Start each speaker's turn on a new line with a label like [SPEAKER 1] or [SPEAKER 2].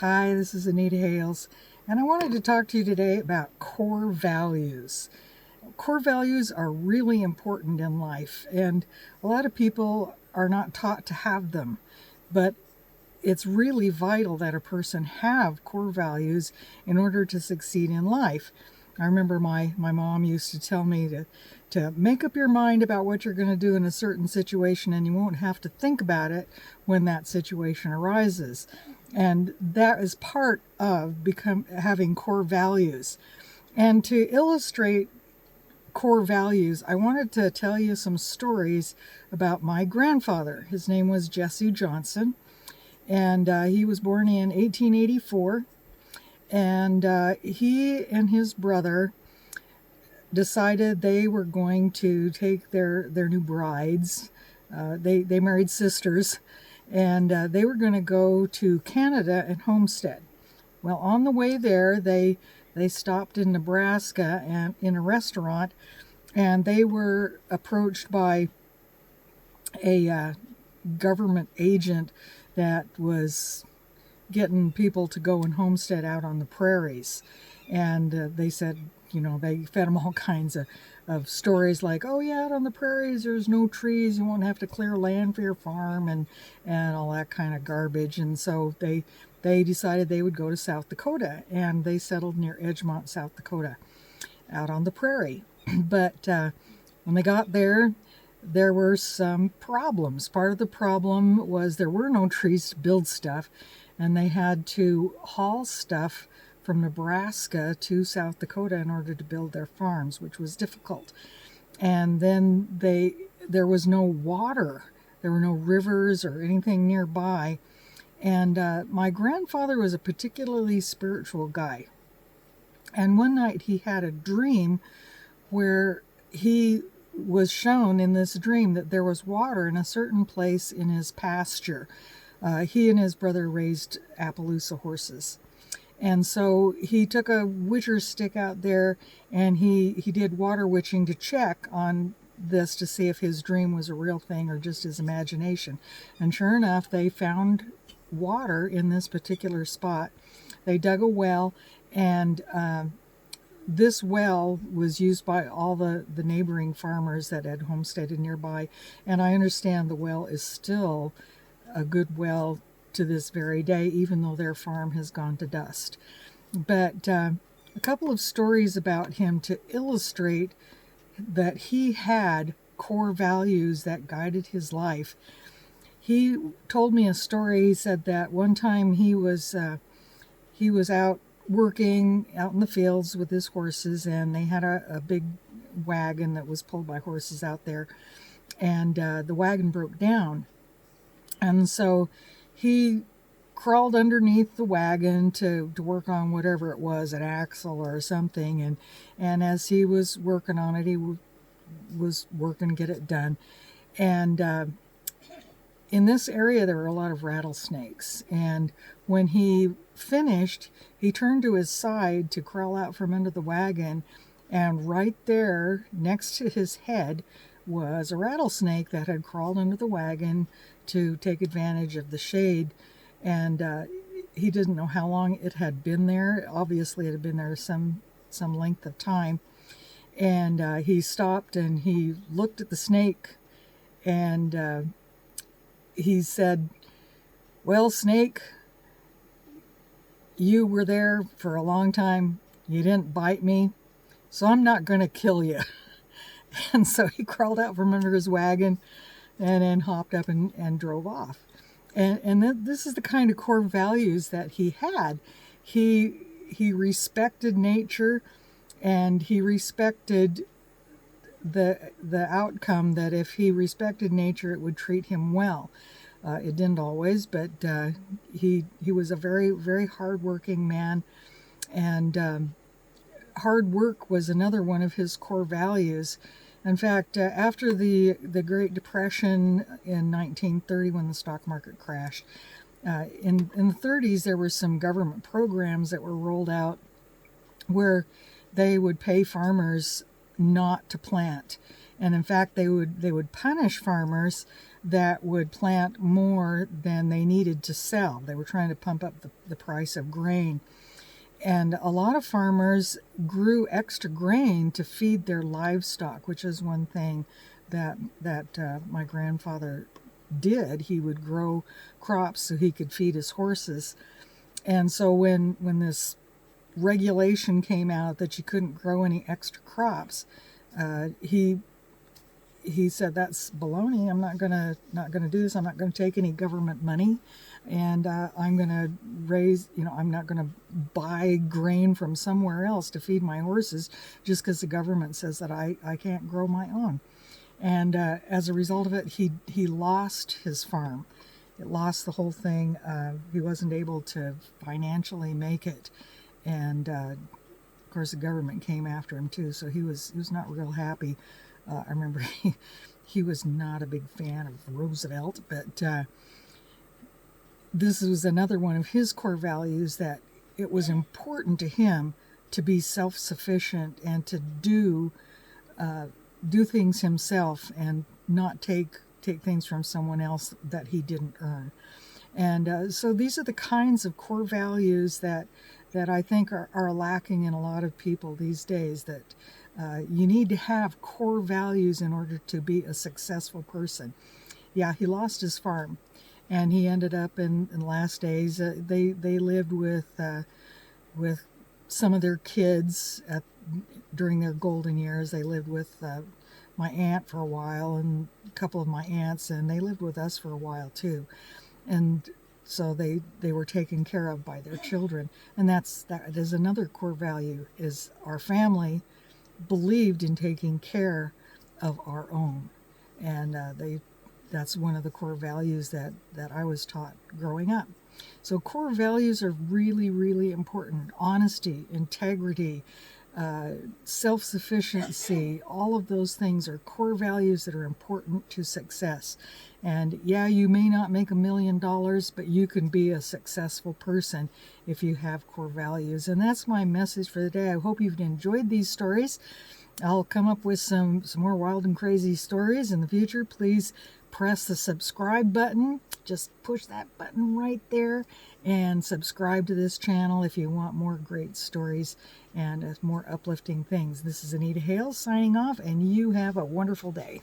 [SPEAKER 1] Hi, this is Anita Hales, and I wanted to talk to you today about core values. Core values are really important in life, and a lot of people are not taught to have them, but it's really vital that a person have core values in order to succeed in life. I remember my mom used to tell me to make up your mind about what you're going to do in a certain situation, and you won't have to think about it when that situation arises. And that is part of having core values. And to illustrate core values, I wanted to tell you some stories about my grandfather. His name was Jesse Johnson, and he was born in 1884. And he and his brother decided they were going to take their new brides. They married sisters, and they were going to go to Canada and homestead. Well, on the way there, they stopped in Nebraska and in a restaurant, and they were approached by a government agent that was getting people to go and homestead out on the prairies. And they said, they fed them all kinds of stories like, oh yeah, out on the prairies there's no trees, you won't have to clear land for your farm, and all that kind of garbage. And so they decided they would go to South Dakota, and they settled near Edgemont, South Dakota, out on the prairie. But when they got there were some problems. Part of the problem was there were no trees to build stuff, and they had to haul stuff from Nebraska to South Dakota in order to build their farms, which was difficult. And then there was no water. There were no rivers or anything nearby. And my grandfather was a particularly spiritual guy. And one night he had a dream where he was shown in this dream that there was water in a certain place in his pasture. He and his brother raised Appaloosa horses. And so he took a witcher stick out there, and he did water witching to check on this to see if his dream was a real thing or just his imagination. And sure enough, they found water in this particular spot. They dug a well, and this well was used by all the neighboring farmers that had homesteaded nearby. And I understand the well is still a good well to this very day, even though their farm has gone to dust. But a couple of stories about him to illustrate that he had core values that guided his life. He told me a story. He said that one time he was out working out in the fields with his horses, and they had a big wagon that was pulled by horses out there, and the wagon broke down. And so he crawled underneath the wagon to work on whatever it was, an axle or something. And as he was working on it, he was working to get it done. And in this area, there were a lot of rattlesnakes. And when he finished, he turned to his side to crawl out from under the wagon. And right there, next to his head, was a rattlesnake that had crawled under the wagon to take advantage of the shade. And he didn't know how long it had been there. Obviously, it had been there some length of time. And he stopped and he looked at the snake, and he said, well, snake, you were there for a long time. You didn't bite me, so I'm not going to kill you. And so he crawled out from under his wagon and then hopped up and drove off. And this is the kind of core values that he had. He respected nature, and he respected the outcome, that if he respected nature, it would treat him well. It didn't always, but he was a very, very hardworking man, and hard work was another one of his core values. In fact, after the Great Depression in 1930, when the stock market crashed, in the 30s, there were some government programs that were rolled out where they would pay farmers not to plant. And in fact, they would punish farmers that would plant more than they needed to sell. They were trying to pump up the price of grain. And a lot of farmers grew extra grain to feed their livestock, which is one thing that my grandfather did. He would grow crops so he could feed his horses. And so when this regulation came out that you couldn't grow any extra crops, he said, that's baloney. I'm not gonna do this. I'm not gonna take any government money, and I'm gonna raise. I'm not gonna buy grain from somewhere else to feed my horses just because the government says that I can't grow my own. And as a result of it, he lost his farm. It lost the whole thing. He wasn't able to financially make it, and of course the government came after him too. So he was not real happy. I remember he was not a big fan of Roosevelt, but this was another one of his core values, that it was important to him to be self-sufficient and to do things himself and not take things from someone else that he didn't earn. And so these are the kinds of core values that I think are lacking in a lot of people these days, that you need to have core values in order to be a successful person. Yeah, he lost his farm, and he ended up in the last days. They lived with some of their kids during their golden years. They lived with my aunt for a while, and a couple of my aunts, and they lived with us for a while too. And so they were taken care of by their children, and that is another core value, is our family believed in taking care of our own. And that's one of the core values that I was taught growing up. So core values are really, really important. Honesty, integrity, self-sufficiency, all of those things are core values that are important to success. And yeah, you may not make $1 million, but you can be a successful person if you have core values. And that's my message for the day. I hope you've enjoyed these stories. I'll come up with some more wild and crazy stories in the future. Please press the subscribe button. Just push that button right there and subscribe to this channel if you want more great stories and more uplifting things. This is Anita Hales signing off, and you have a wonderful day.